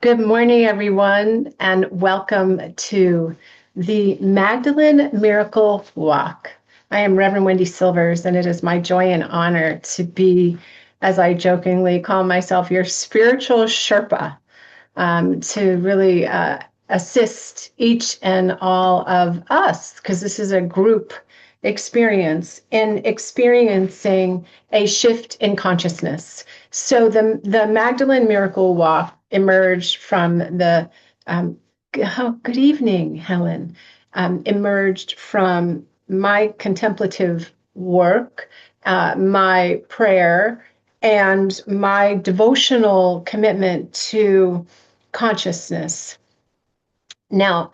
Good morning, everyone, and welcome to the Magdalene Miracle Walk. I am Reverend Wendy Silvers, and it is my joy and honor to be, as I jokingly call myself, your spiritual Sherpa, to really assist each and all of us, because this is a group experience in experiencing a shift in consciousness. So the Magdalene Miracle Walk emerged from um, good evening, Helen, emerged from my contemplative work, my prayer, and my devotional commitment to consciousness. Now,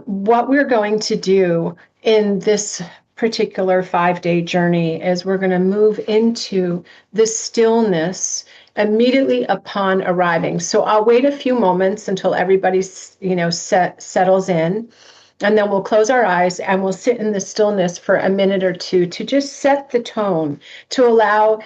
what we're going to do in this particular 5-day journey is we're going to move into the stillness immediately upon arriving. So I'll wait a few moments until everybody's, settles in. And then we'll close our eyes and we'll sit in the stillness for a minute or two to just set the tone, to allow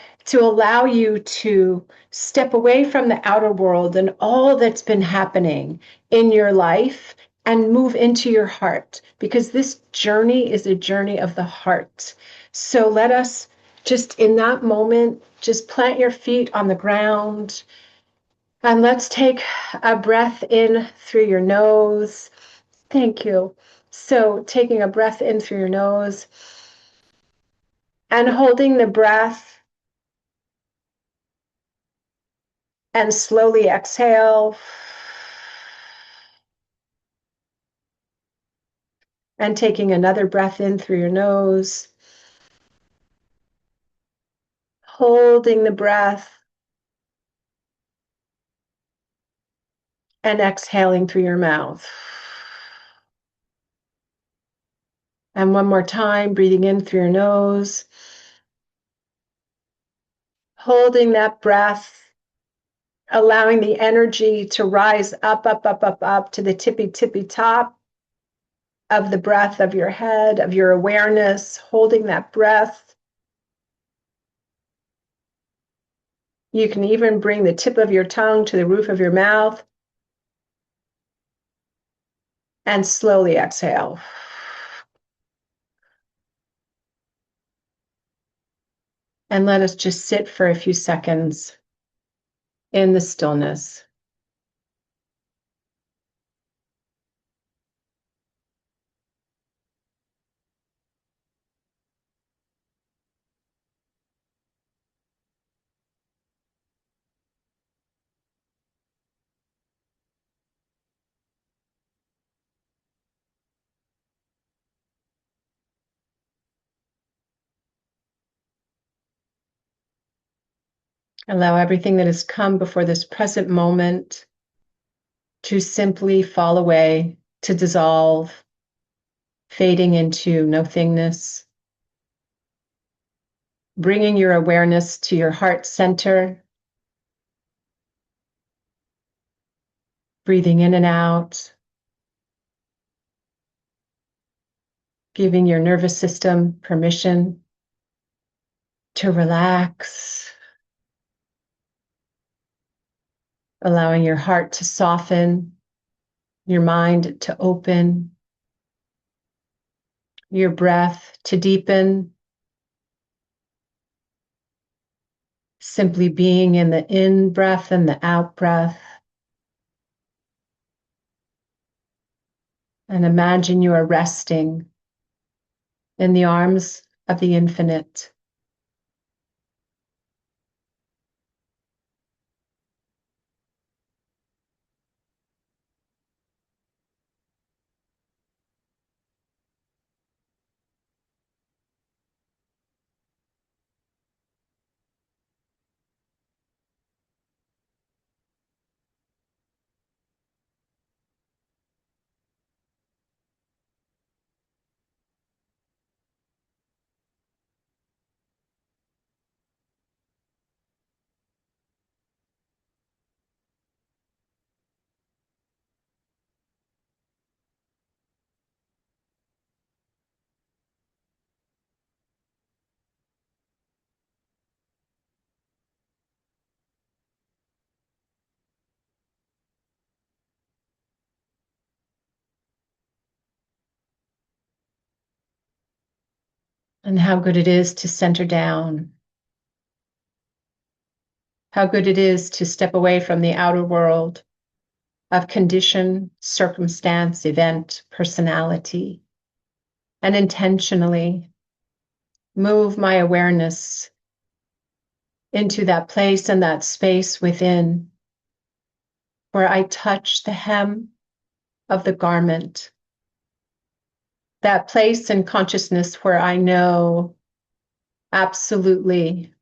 you to step away from the outer world and all that's been happening in your life and move into your heart, because this journey is a journey of the heart. So let us just in that moment, just plant your feet on the ground and let's take a breath in through your nose. Thank you. So taking a breath in through your nose and holding the breath and slowly exhale. And taking another breath in through your nose, holding the breath and exhaling through your mouth. And one more time, breathing in through your nose, holding that breath, allowing the energy to rise up, up, up, up, up to the tippy, tippy top of the breath of your head, of your awareness, holding that breath. You can even bring the tip of your tongue to the roof of your mouth and slowly exhale. And let us just sit for a few seconds in the stillness. Allow everything that has come before this present moment to simply fall away, to dissolve, fading into nothingness. Bringing your awareness to your heart center, breathing in and out, giving your nervous system permission to relax, allowing your heart to soften, your mind to open, your breath to deepen, simply being in the in breath and the out breath. And imagine you are resting in the arms of the infinite. And how good it is to center down. How good it is to step away from the outer world of condition, circumstance, event, personality, and intentionally move my awareness into that place and that space within where I touch the hem of the garment, that place in consciousness where I know absolutely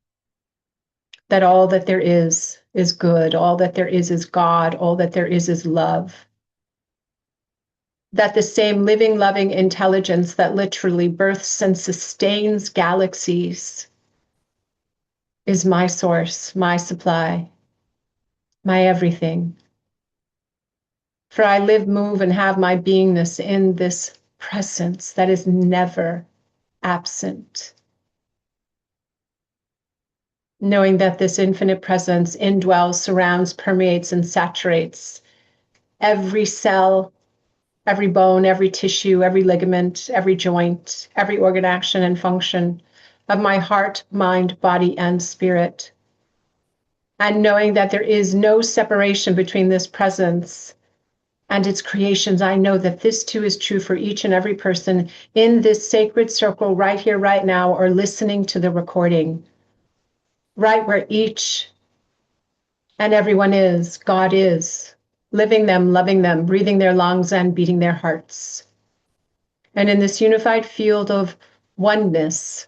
that all that there is good, all that there is God, all that there is love. That the same living, loving intelligence that literally births and sustains galaxies is my source, my supply, my everything. For I live, move, and have my beingness in this presence that is never absent. Knowing that this infinite presence indwells, surrounds, permeates, and saturates every cell, every bone, every tissue, every ligament, every joint, every organ action and function of my heart, mind, body, and spirit. And knowing that there is no separation between this presence and its creations, I know that this too is true for each and every person in this sacred circle right here, right now, or listening to the recording, right where each and everyone is, God is, living them, loving them, breathing their lungs and beating their hearts. And in this unified field of oneness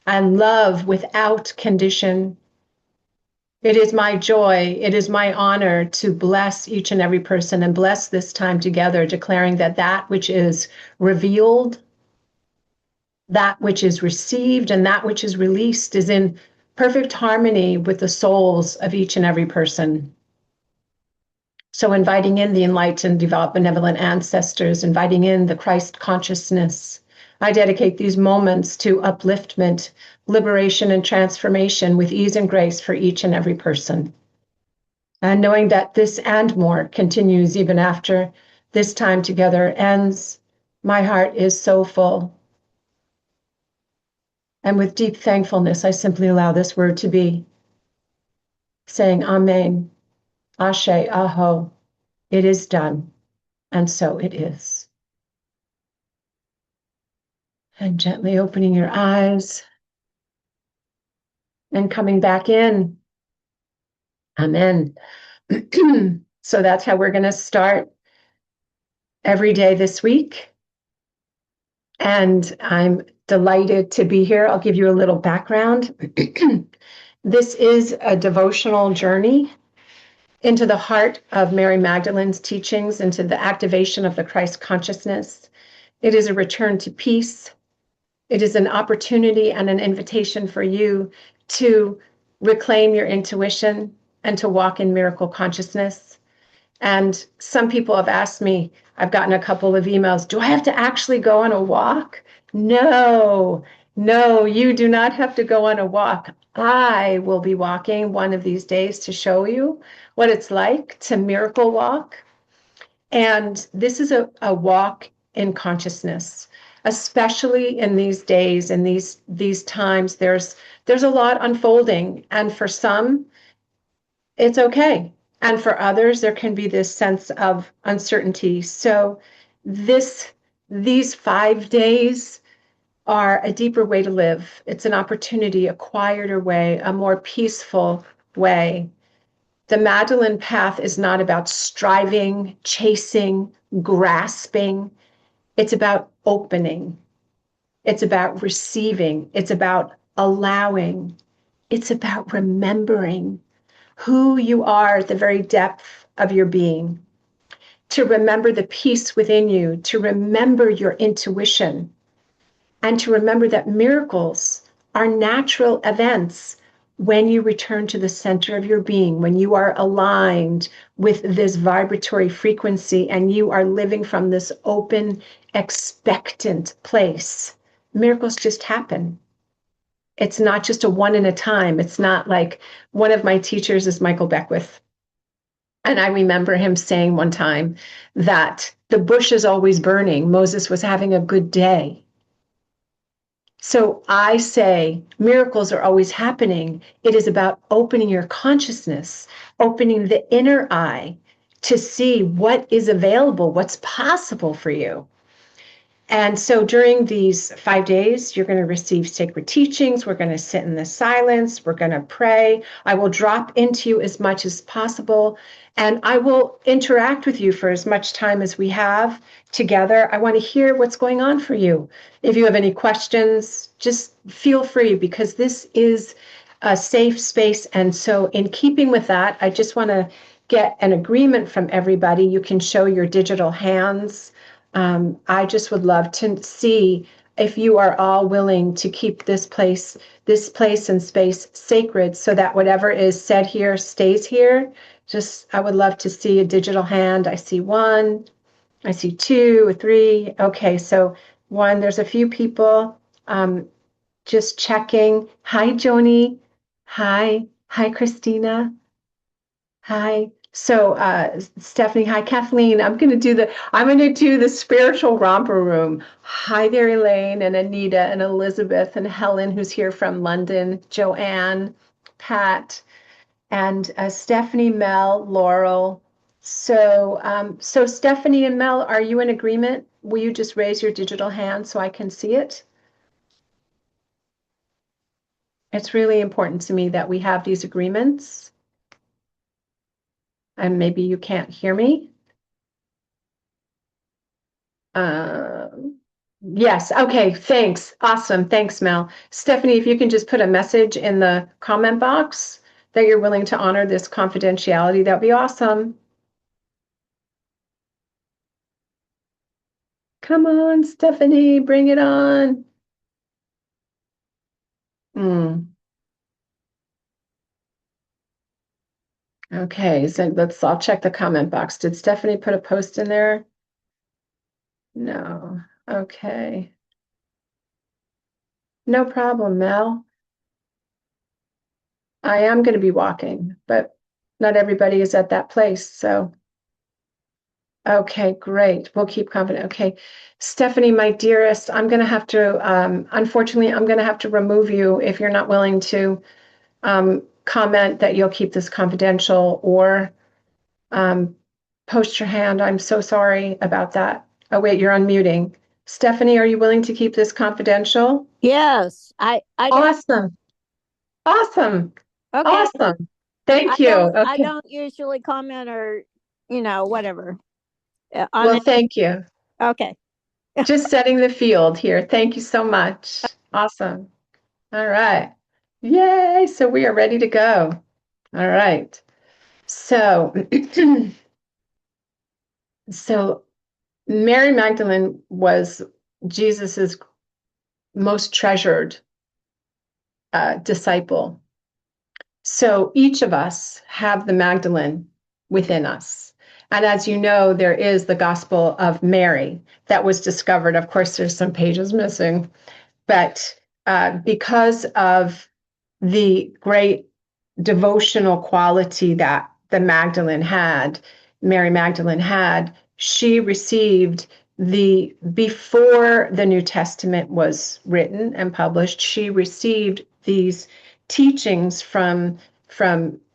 and love without condition, it is my joy, it is my honor to bless each and every person and bless this time together, declaring that that which is revealed, that which is received, and that which is released is in perfect harmony with the souls of each and every person. So inviting in the enlightened, devout, benevolent ancestors, inviting in the Christ consciousness, I dedicate these moments to upliftment, liberation, and transformation with ease and grace for each and every person. And knowing that this and more continues even after this time together ends, my heart is so full. And with deep thankfulness, I simply allow this word to be, saying Amen, Ashe, Aho, it is done, and so it is. And gently opening your eyes and coming back in. Amen. So that's how we're going to start every day this week. And I'm delighted to be here. I'll give you a little background. This is a devotional journey into the heart of Mary Magdalene's teachings, into the activation of the Christ consciousness. It is a return to peace. It is an opportunity and an invitation for you to reclaim your intuition and to walk in miracle consciousness. And some people have asked me, I've gotten a couple of emails, do I have to actually go on a walk? No, you do not have to go on a walk. I will be walking one of these days to show you what it's like to miracle walk. And this is a walk in consciousness, especially in these days, in these times, there's a lot unfolding. And for some, it's okay. And for others, there can be this sense of uncertainty. So these 5 days are a deeper way to live. It's an opportunity, a quieter way, a more peaceful way. The Magdalene path is not about striving, chasing, grasping. It's about opening. It's about receiving. It's about allowing. It's about remembering who you are at the very depth of your being, to remember the peace within you, to remember your intuition, and to remember that miracles are natural events when you return to the center of your being, when you are aligned with this vibratory frequency and you are living from this open, expectant place. Miracles just happen. It's not just a one in a time. It's not like one of my teachers is Michael Beckwith. And I remember him saying one time that the bush is always burning. Moses was having a good day. So I say miracles are always happening. It is about opening your consciousness, opening the inner eye to see what is available, what's possible for you. And so during these 5 days, you're going to receive sacred teachings. We're going to sit in the silence. We're going to pray. I will drop into you as much as possible. And I will interact with you for as much time as we have together. I want to hear what's going on for you. If you have any questions, just feel free, because this is a safe space. And so, in keeping with that, I just want to get an agreement from everybody. You can show your digital hands. I just would love to see if you are all willing to keep this place and space sacred, so that whatever is said here stays here. Just, I would love to see a digital hand. I see one, I see two, three. Okay, so one, there's a few people. Just checking. Hi, Joni. Hi, Christina. Hi. So, Stephanie, hi, Kathleen. I'm going to do the spiritual romper room. Hi there, Elaine and Anita and Elizabeth and Helen, who's here from London, Joanne, Pat, and Stephanie, Mel, Laurel. So Stephanie and Mel, are you in agreement? Will you just raise your digital hand so I can see it? It's really important to me that we have these agreements. And maybe you can't hear me. Yes. Okay. Thanks. Awesome. Thanks, Mel. Stephanie, if you can just put a message in the comment box that you're willing to honor this confidentiality, that'd be awesome. Come on, Stephanie, bring it on. Mm. Okay. So I'll check the comment box. Did Stephanie put a post in there? No. Okay. No problem, Mel. I am going to be walking, but not everybody is at that place. So, okay, great. We'll keep confident. Okay. Stephanie, my dearest, unfortunately, I'm going to have to remove you if you're not willing to comment that you'll keep this confidential, or um, post your hand. I'm so sorry about that. Oh, wait, you're unmuting. Stephanie, are you willing to keep this confidential? Yes, I don't. Awesome. Awesome. Okay, Awesome. Thank you. I Okay. don't usually comment or whatever on Well, it. thank you. Okay. Just setting the field here. Thank you so much. Awesome. All right. Yay. So we are ready to go. All right. So, so Mary Magdalene was Jesus's most treasured disciple. So each of us have the Magdalene within us. And as you know, there is the Gospel of Mary that was discovered. Of course, there's some pages missing, but because of the great devotional quality that Mary Magdalene had, she received before the New Testament was written and published, she received these teachings from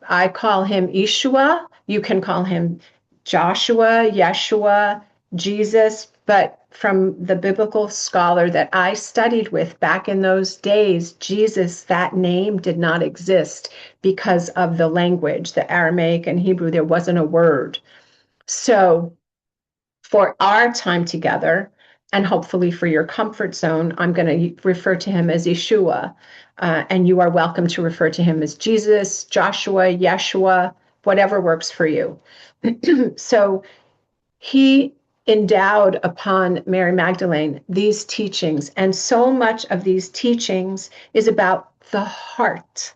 I call him Yeshua, you can call him Joshua, Yeshua, Jesus, but from the biblical scholar that I studied with back in those days, Jesus, that name did not exist because of the language, the Aramaic and Hebrew, there wasn't a word. So for our time together, and hopefully for your comfort zone, I'm going to refer to him as Yeshua. And you are welcome to refer to him as Jesus, Joshua, Yeshua, whatever works for you. So he endowed upon Mary Magdalene these teachings, and so much of these teachings is about the heart.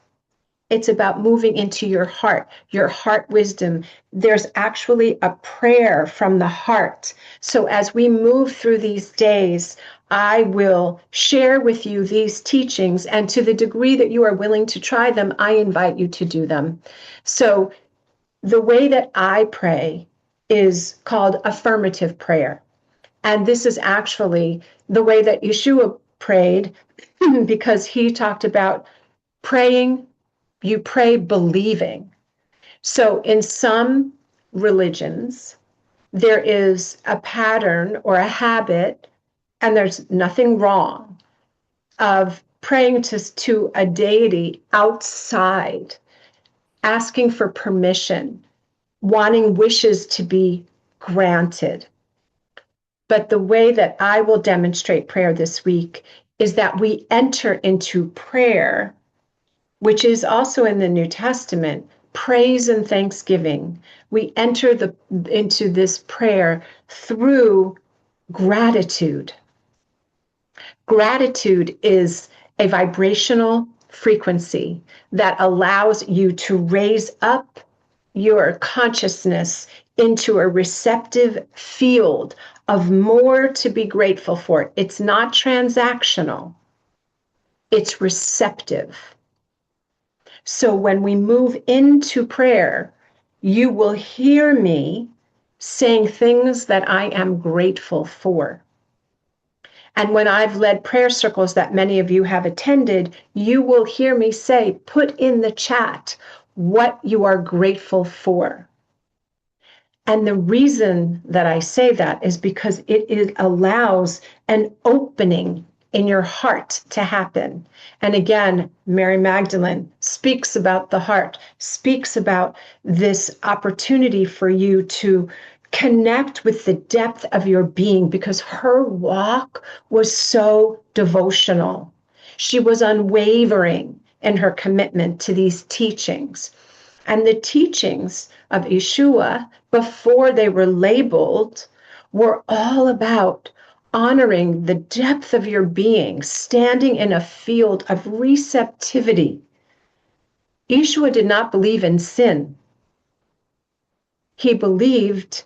It's about moving into your heart wisdom. There's actually a prayer from the heart. So as we move through these days, I will share with you these teachings, and to the degree that you are willing to try them, I invite you to do them. So the way that I pray is called affirmative prayer. And this is actually the way that Yeshua prayed because he talked about praying, you pray believing. So in some religions, there is a pattern or a habit, and there's nothing wrong, of praying to a deity outside, asking for permission, wanting wishes to be granted. But the way that I will demonstrate prayer this week is that we enter into prayer, which is also in the New Testament, praise and thanksgiving. We enter into this prayer through gratitude. Gratitude is a vibrational frequency that allows you to raise up your consciousness into a receptive field of more to be grateful for. It's not transactional, it's receptive. So when we move into prayer, you will hear me saying things that I am grateful for. And when I've led prayer circles that many of you have attended, you will hear me say, put in the chat what you are grateful for. And the reason that I say that is because it allows an opening in your heart to happen. And again, Mary Magdalene speaks about the heart, speaks about this opportunity for you to connect with the depth of your being, because her walk was so devotional. She was unwavering in her commitment to these teachings. And the teachings of Yeshua, before they were labeled, were all about honoring the depth of your being, standing in a field of receptivity. Yeshua did not believe in sin. He believed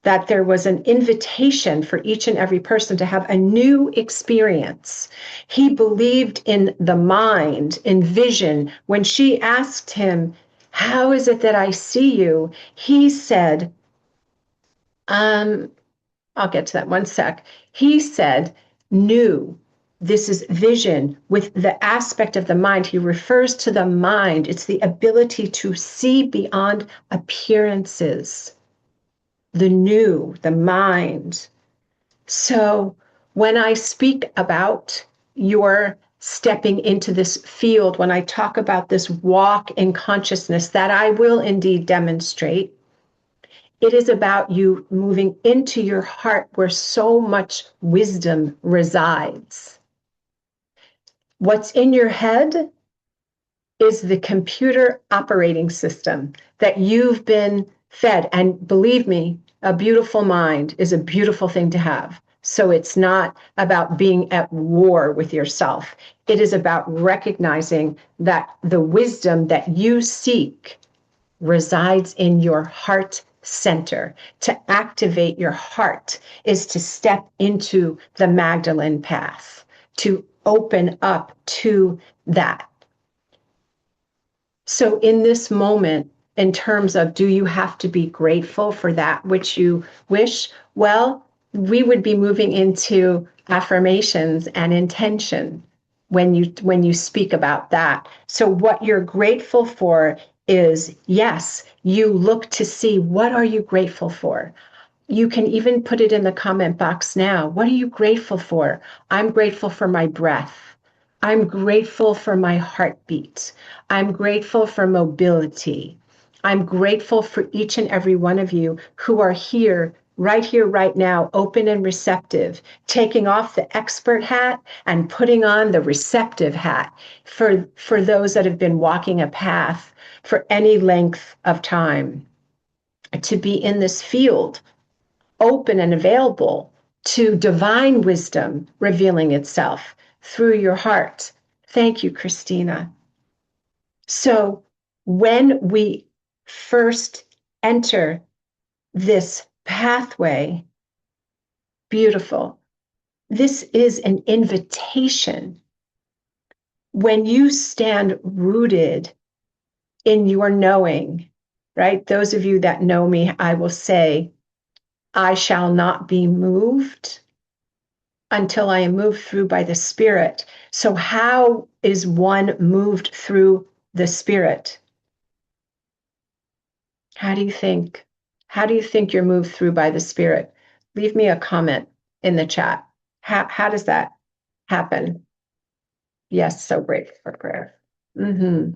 that there was an invitation for each and every person to have a new experience. He believed in the mind, in vision. When she asked him, how is it that I see you? He said, I'll get to that one sec. He said, new. This is vision with the aspect of the mind. He refers to the mind. It's the ability to see beyond appearances, the new, the mind. So when I speak about your stepping into this field, when I talk about this walk in consciousness that I will indeed demonstrate, it is about you moving into your heart where so much wisdom resides. What's in your head is the computer operating system that you've been fed. And believe me, a beautiful mind is a beautiful thing to have. So it's not about being at war with yourself. It is about recognizing that the wisdom that you seek resides in your heart center. To activate your heart is to step into the Magdalene path, to open up to that. So in this moment, in terms of, do you have to be grateful for that which you wish? Well, we would be moving into affirmations and intention when you speak about that. So what you're grateful for is, yes, you look to see, what are you grateful for? You can even put it in the comment box now. What are you grateful for? I'm grateful for my breath. I'm grateful for my heartbeat. I'm grateful for mobility. I'm grateful for each and every one of you who are here, right now, open and receptive, taking off the expert hat and putting on the receptive hat for those that have been walking a path for any length of time, to be in this field, open and available to divine wisdom revealing itself through your heart. Thank you, Christina. So when we first enter this pathway, beautiful, this is an invitation. When you stand rooted in your knowing, right? Those of you that know me, I will say, I shall not be moved. until I am moved through by the Spirit. So, how is one moved through the Spirit? How do you think? How do you think you're moved through by the Spirit? Leave me a comment in the chat. How does that happen? Yes, so grateful for prayer. Mm-hmm.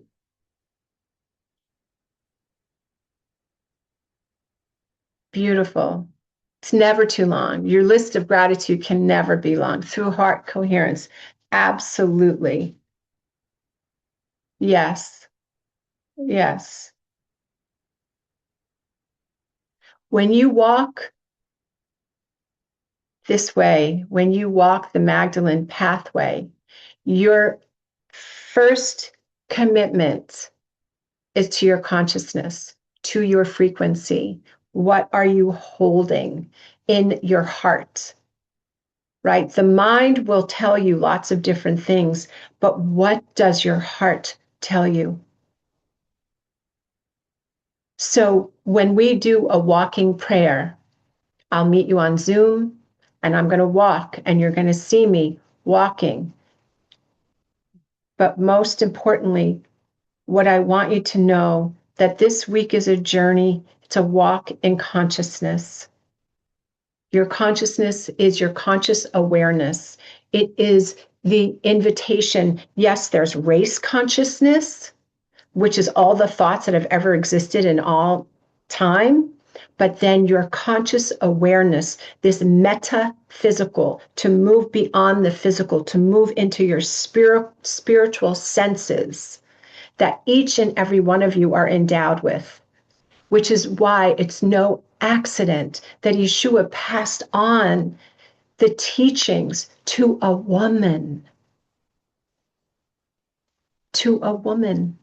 Beautiful. It's never too long. Your list of gratitude can never be long. Through heart coherence. Absolutely. Yes. Yes. When you walk this way, when you walk the Magdalene pathway, your first commitment is to your consciousness, to your frequency. What are you holding in your heart? Right? The mind will tell you lots of different things, but what does your heart tell you? So when we do a walking prayer, I'll meet you on Zoom and I'm going to walk and you're going to see me walking. But most importantly, what I want you to know that this week is a journey. It's a walk in consciousness. Your consciousness is your conscious awareness. It is the invitation. Yes, there's race consciousness, which is all the thoughts that have ever existed in all time. But then your conscious awareness, this metaphysical, to move beyond the physical, to move into your spiritual senses that each and every one of you are endowed with, which is why it's no accident that Yeshua passed on the teachings to a woman. To a woman.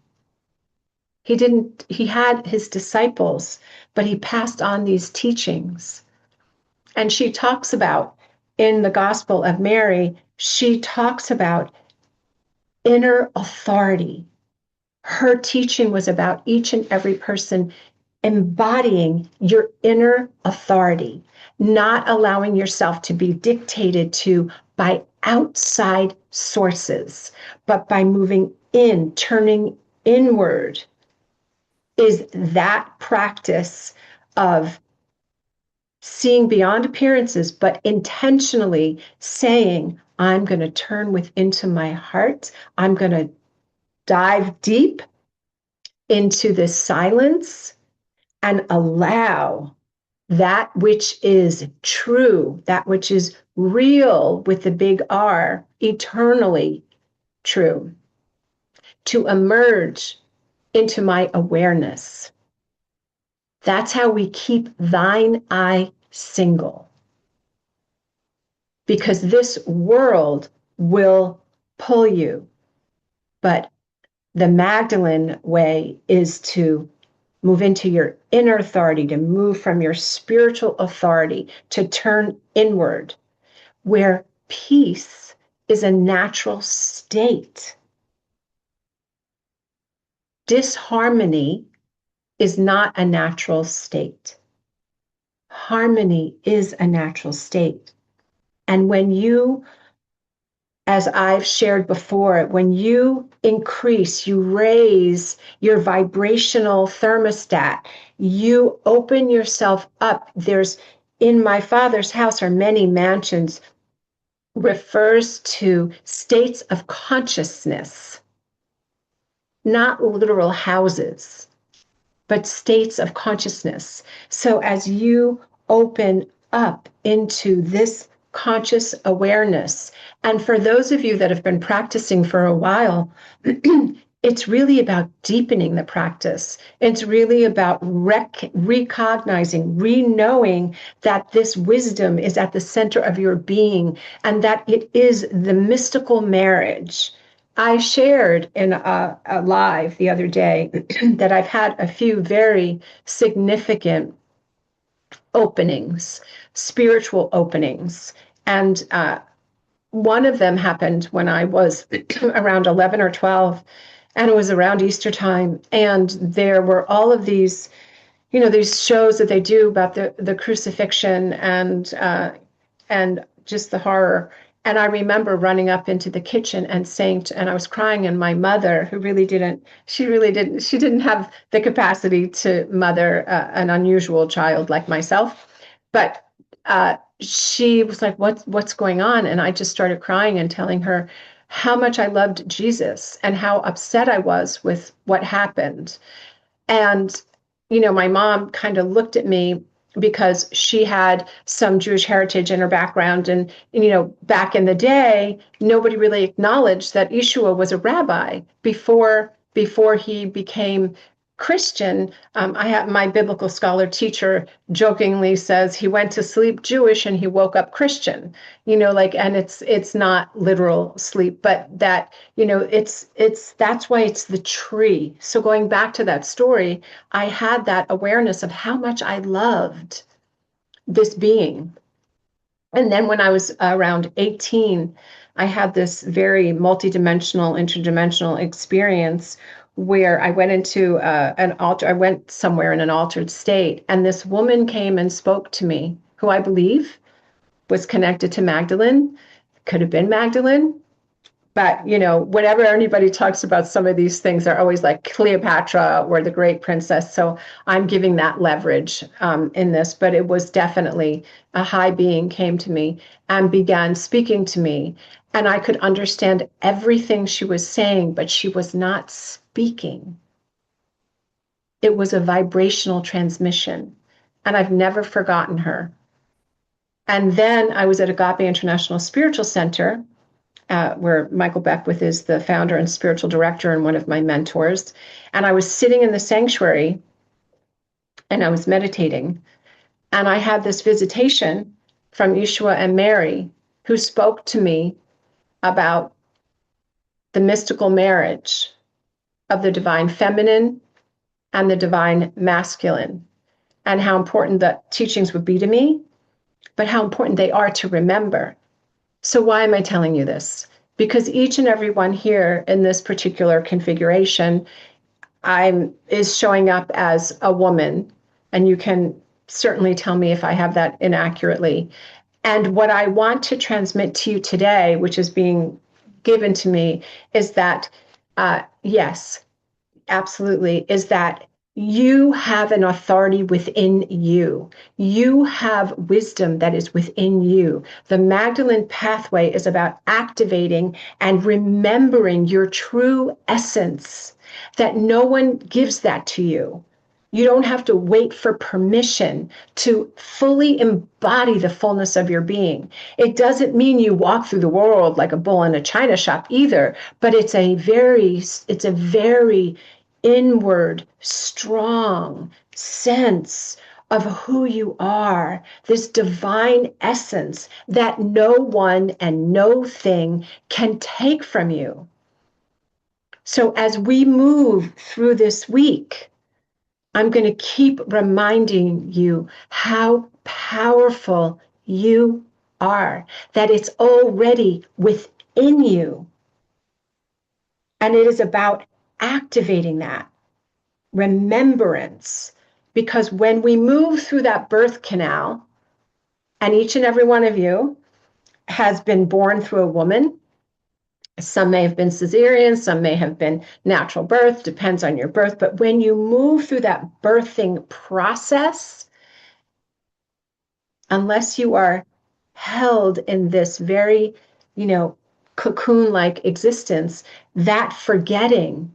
He had his disciples, but he passed on these teachings. And she talks about in the Gospel of Mary, she talks about inner authority. Her teaching was about each and every person embodying your inner authority, not allowing yourself to be dictated to by outside sources, but by moving in, turning inward, is that practice of seeing beyond appearances, but intentionally saying, I'm going to turn within to my heart. I'm going to dive deep into this silence and allow that which is true, that which is real with the big R, eternally true, to emerge into my awareness. That's how we keep thine eye single. Because this world will pull you. But the Magdalene way is to move into your inner authority, to move from your spiritual authority, to turn inward, where peace is a natural state. Disharmony is not a natural state. Harmony is a natural state. And when you, as I've shared before, when you increase, you raise your vibrational thermostat, you open yourself up. There's, in my Father's house are many mansions, refers to states of consciousness, not literal houses, but states of consciousness. So as you open up into this conscious awareness, and for those of you that have been practicing for a while, it's really about deepening the practice. It's really about recognizing, re-knowing that this wisdom is at the center of your being and that it is the mystical marriage. I shared in a live the other day that I've had a few very significant openings, spiritual openings. And one of them happened when I was around 11 or 12, and it was around Easter time. And there were all of these, these shows that they do about the crucifixion and just the horror. And I remember running up into the kitchen and saying, and I was crying, and my mother, who she didn't have the capacity to mother an unusual child like myself, but she was like, what's going on? And I just started crying and telling her how much I loved Jesus and how upset I was with what happened. And, my mom kind of looked at me because she had some Jewish heritage in her background. And, back in the day, nobody really acknowledged that Yeshua was a rabbi before he became Christian. I have my biblical scholar teacher jokingly says he went to sleep Jewish and he woke up Christian, and it's not literal sleep, but that, that's why it's the tree. So going back to that story, I had that awareness of how much I loved this being. And then when I was around 18, I had this very multidimensional, interdimensional experience where I went into an altar. I went somewhere in an altered state, and this woman came and spoke to me, who I believe was connected to Magdalene, could have been Magdalene. But, whenever anybody talks about some of these things, they're always like Cleopatra or the great princess. So I'm giving that leverage in this. But it was definitely a high being came to me and began speaking to me. And I could understand everything she was saying, but she was not speaking. It was a vibrational transmission. And I've never forgotten her. And then I was at Agape International Spiritual Center, where Michael Beckwith is the founder and spiritual director and one of my mentors. And I was sitting in the sanctuary and I was meditating. And I had this visitation from Yeshua and Mary, who spoke to me about the mystical marriage of the divine feminine and the divine masculine, and how important the teachings would be to me, but how important they are to remember. So why am I telling you this? Because each and every one here in this particular configuration is showing up as a woman, and you can certainly tell me if I have that inaccurately. And what I want to transmit to you today, which is being given to me, is that yes, absolutely, is that you have an authority within you. You have wisdom that is within you. The Magdalene pathway is about activating and remembering your true essence, that no one gives that to you. You don't have to wait for permission to fully embody the fullness of your being. It doesn't mean you walk through the world like a bull in a china shop either, but it's a very inward, strong sense of who you are, this divine essence that no one and no thing can take from you. So as we move through this week, I'm going to keep reminding you how powerful you are, that it's already within you. And it is about activating that remembrance, because when we move through that birth canal, and each and every one of you has been born through a woman, some may have been cesarean, some may have been natural birth, depends on your birth, but when you move through that birthing process, unless you are held in this very, cocoon-like existence, that forgetting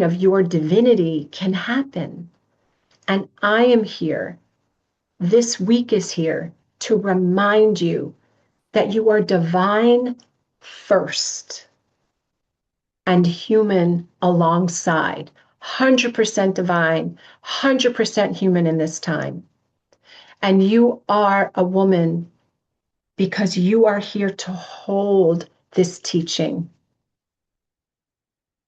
of your divinity can happen. And I am here, this week is here to remind you that you are divine first and human alongside. 100% divine, 100% human in this time. And you are a woman because you are here to hold this teaching.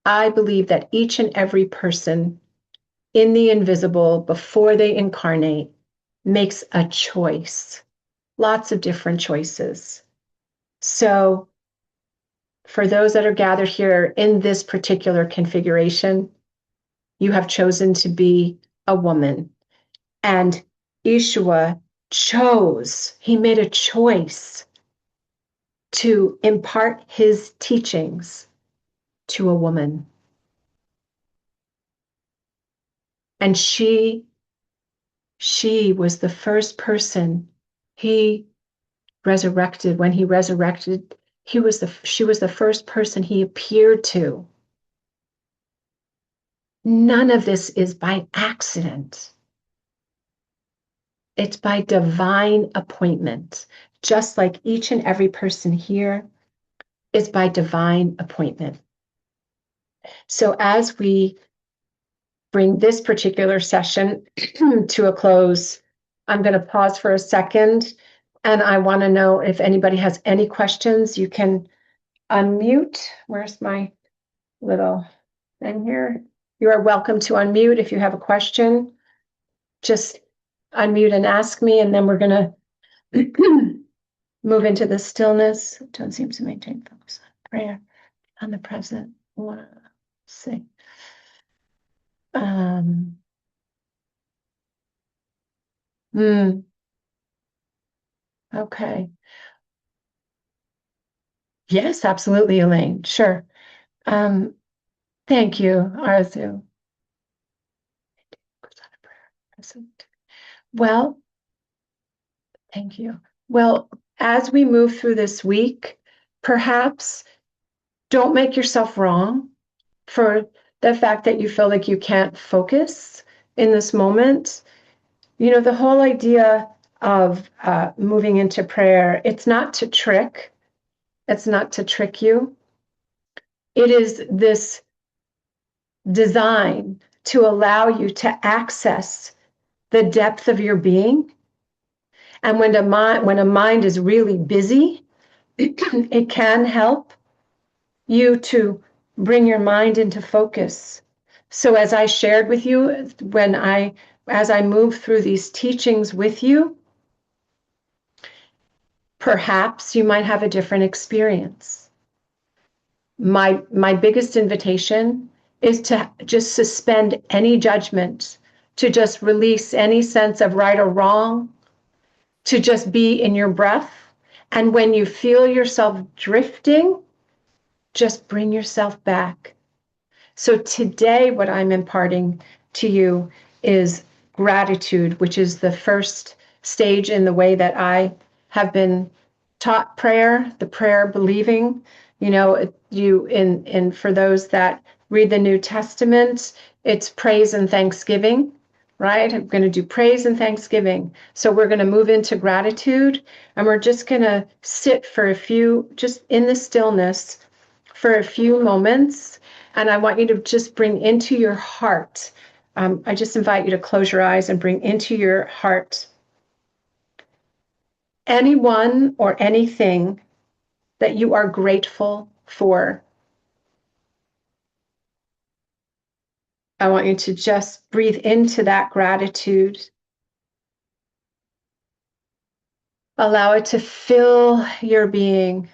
I believe that each and every person in the invisible, before they incarnate, makes a choice. Lots of different choices. So for those that are gathered here in this particular configuration, you have chosen to be a woman. And Yeshua he made a choice to impart his teachings to a woman. And she was the first person he resurrected. When he resurrected, she was the first person he appeared to. None of this is by accident. It's by divine appointment, just like each and every person here is by divine appointment. So as we bring this particular session to a close, I'm going to pause for a second, and I want to know if anybody has any questions. You can unmute. Where's my little thing here? You are welcome to unmute if you have a question. Just unmute and ask me, and then we're going to move into the stillness. Don't seem to maintain focus on prayer, on the present. Let's see. Okay. Yes, absolutely, Elaine. Sure. Um, thank you, Arzu. Well, thank you. Well, as we move through this week, perhaps don't make yourself wrong for the fact that you feel like you can't focus in this moment. You know, the whole idea of moving into prayer, it's not to trick. It's not to trick you. It is this design to allow you to access the depth of your being. And when a mind is really busy, it can help you to bring your mind into focus. So as I shared with you, as I move through these teachings with you, perhaps you might have a different experience. My biggest invitation is to just suspend any judgment, to just release any sense of right or wrong, to just be in your breath. And when you feel yourself drifting, just bring yourself back. So today, what I'm imparting to you is gratitude, which is the first stage in the way that I have been taught prayer, the prayer believing. You know, for those that read the New Testament, it's praise and thanksgiving, right? I'm going to do praise and thanksgiving. So we're going to move into gratitude, and we're just going to sit for just in the stillness for a few moments. And I want you to just bring into your heart. I just invite you to close your eyes and bring into your heart anyone or anything that you are grateful for. I want you to just breathe into that gratitude. Allow it to fill your being.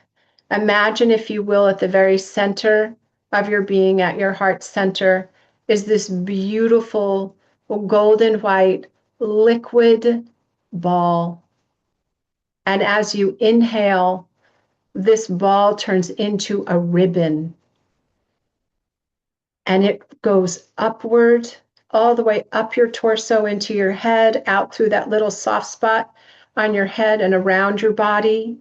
Imagine, if you will, at the very center of your being, at your heart center, is this beautiful golden white liquid ball. And as you inhale, this ball turns into a ribbon. And it goes upward, all the way up your torso into your head, out through that little soft spot on your head and around your body.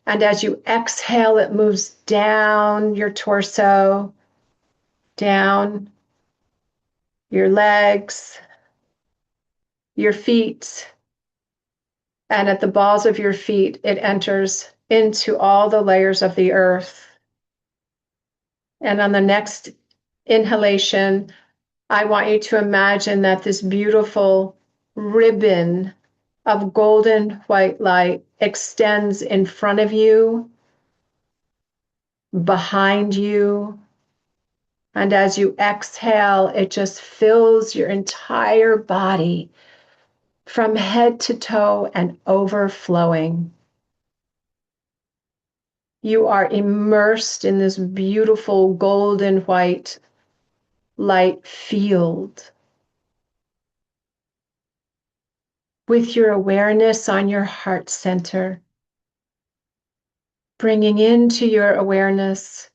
And as you exhale, it moves down your torso, down your legs, your feet. And at the balls of your feet, it enters into all the layers of the earth. And on the next inhalation, I want you to imagine that this beautiful ribbon of golden white light extends in front of you, behind you. And as you exhale, it just fills your entire body from head to toe and overflowing. You are immersed in this beautiful golden white light field. with your awareness on your heart center, bringing into your awareness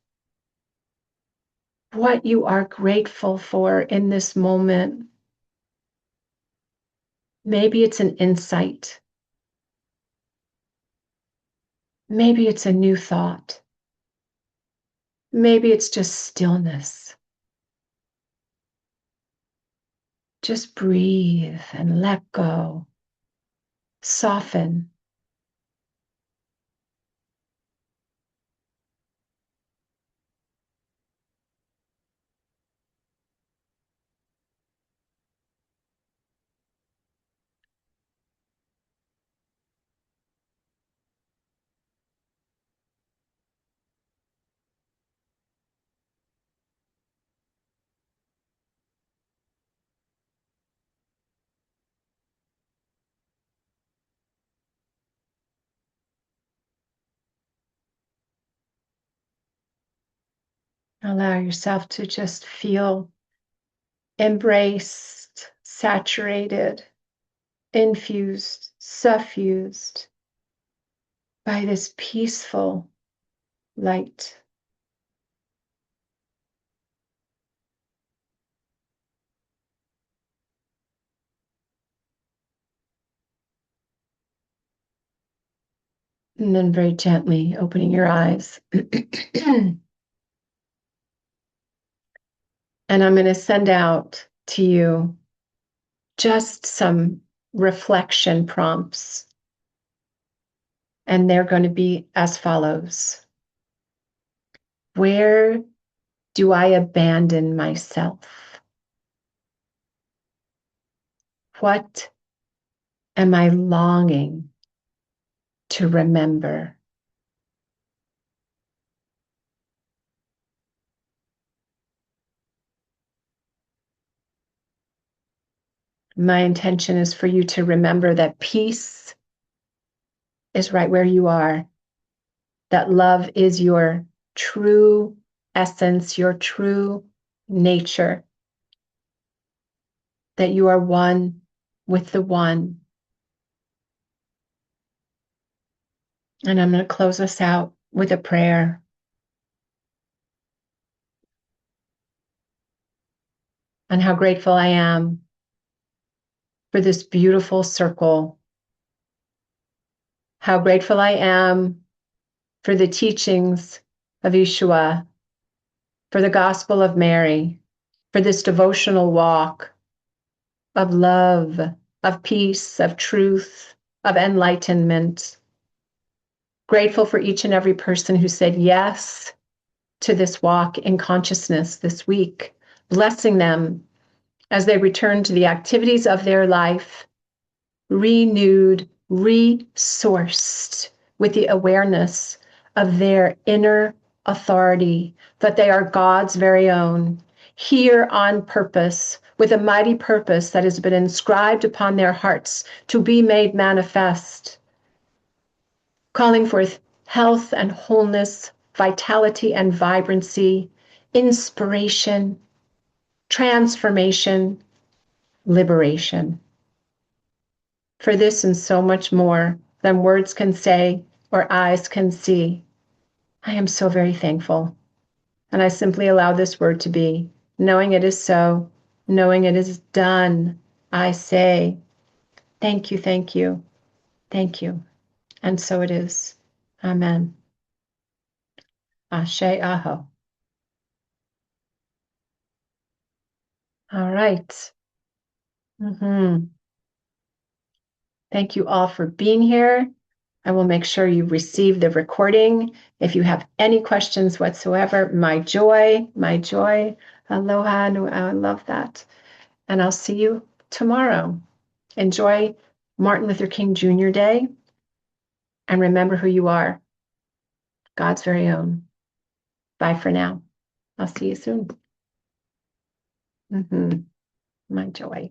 what you are grateful for in this moment. Maybe it's an insight. Maybe it's a new thought. Maybe it's just stillness. Just breathe and let go. Soften. Allow yourself to just feel embraced, saturated, infused, suffused by this peaceful light. And then very gently opening your eyes. And I'm going to send out to you just some reflection prompts. And they're going to be as follows. Where do I abandon myself? What am I longing to remember? My intention is for you to remember that peace is right where you are, that love is your true essence, your true nature, that you are one with the one. And I'm going to close us out with a prayer. And how grateful I am for this beautiful circle. How grateful I am for the teachings of Yeshua, for the Gospel of Mary, for this devotional walk of love, of peace, of truth, of enlightenment. Grateful for each and every person who said yes to this walk in consciousness this week, blessing them as they return to the activities of their life, renewed, resourced with the awareness of their inner authority, that they are God's very own, here on purpose, with a mighty purpose that has been inscribed upon their hearts to be made manifest, calling forth health and wholeness, vitality and vibrancy, inspiration, transformation, liberation. For this and so much more than words can say or eyes can see, I am so very thankful. And I simply allow this word to be, knowing it is so, knowing it is done. I say, thank you, thank you, thank you. And so it is. Amen. Ashe Aho. All right. Thank you all for being here. I will make sure you receive the recording. If you have any questions whatsoever, my joy, aloha, I love that. And I'll see you tomorrow. Enjoy Martin Luther King Jr. Day and remember who you are, God's very own. Bye for now. I'll see you soon. My joy.